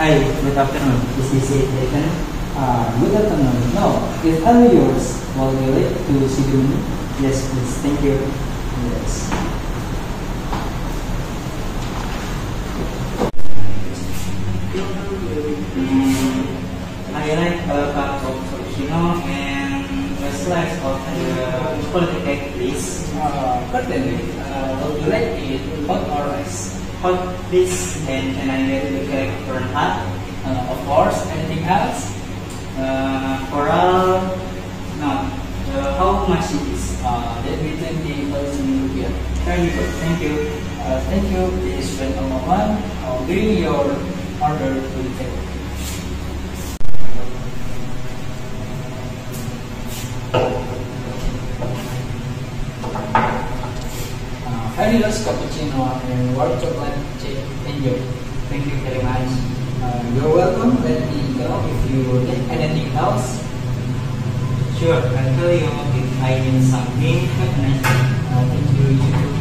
Hi, good afternoon. Is this it, Ethan? Good afternoon. No, it's only yours. Will you like to see the menu? Yes, please. Thank you. Yes. I like a cup of cappuccino and a slice of the chocolate cake, please. Certainly. Would you like it hot or ice? Hot, please. And can I get the cake for hot? Of course. Anything else? Coral, no. How much it is? That will be 20,000 rupiah. Very good. Thank you. Thank you. Please wait a moment. I'll bring your order to the table. Vanilla cappuccino and white chocolate chip. Enjoy. Thank you very much. You're welcome. Let me know if you need anything else. Sure, I'll tell you if I need something. Thank you.